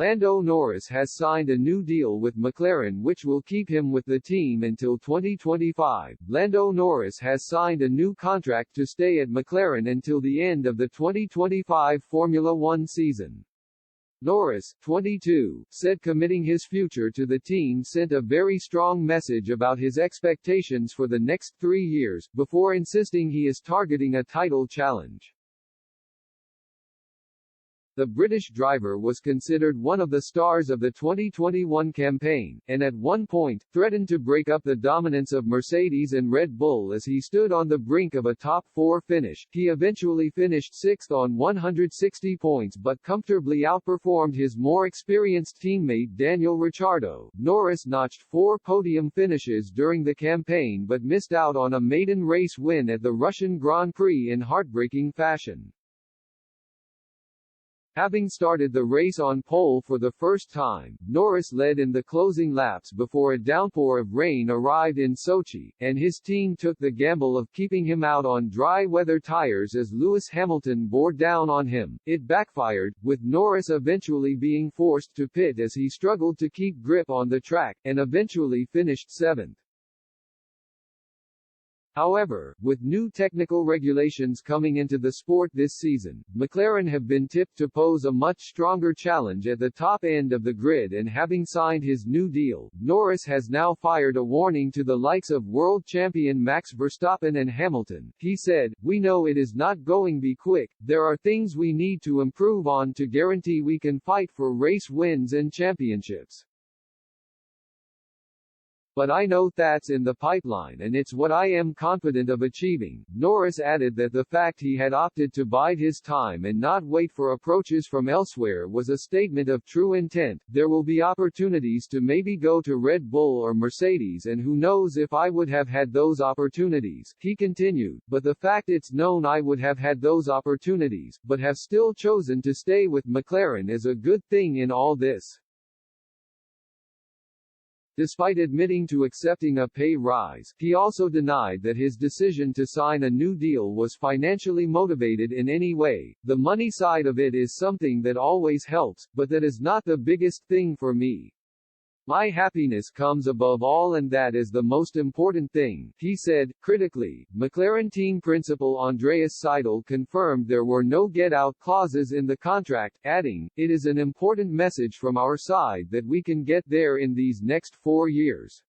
Lando Norris has signed a new deal with McLaren which will keep him with the team until 2025. Lando Norris has signed a new contract to stay at McLaren until the end of the 2025 Formula One season. Norris, 22, said committing his future to the team sent a very strong message about his expectations for the next 3 years, before insisting he is targeting a title challenge. The British driver was considered one of the stars of the 2021 campaign, and at one point, threatened to break up the dominance of Mercedes and Red Bull as he stood on the brink of a top-4 finish. He eventually finished 6th on 160 points but comfortably outperformed his more experienced teammate Daniel Ricciardo. Norris notched 4 podium finishes during the campaign but missed out on a maiden race win at the Russian Grand Prix in heartbreaking fashion. Having started the race on pole for the first time, Norris led in the closing laps before a downpour of rain arrived in Sochi, and his team took the gamble of keeping him out on dry weather tires as Lewis Hamilton bore down on him. It backfired, with Norris eventually being forced to pit as he struggled to keep grip on the track, and eventually finished 7th. However, with new technical regulations coming into the sport this season, McLaren have been tipped to pose a much stronger challenge at the top end of the grid, and having signed his new deal, Norris has now fired a warning to the likes of world champion Max Verstappen and Hamilton. He said, "We know it is not going to be quick, there are things we need to improve on to guarantee we can fight for race wins and championships. But I know that's in the pipeline and it's what I am confident of achieving." Norris added that the fact he had opted to bide his time and not wait for approaches from elsewhere was a statement of true intent. "There will be opportunities to maybe go to Red Bull or Mercedes, and who knows if I would have had those opportunities," he continued, "but the fact it's known I would have had those opportunities, but have still chosen to stay with McLaren is a good thing in all this." Despite admitting to accepting a pay rise, he also denied that his decision to sign a new deal was financially motivated in any way. "The money side of it is something that always helps, but that is not the biggest thing for me. My happiness comes above all and that is the most important thing," he said. Critically, McLaren team principal Andreas Seidel confirmed there were no get-out clauses in the contract, adding, "It is an important message from our side that we can get there in these next 4 years."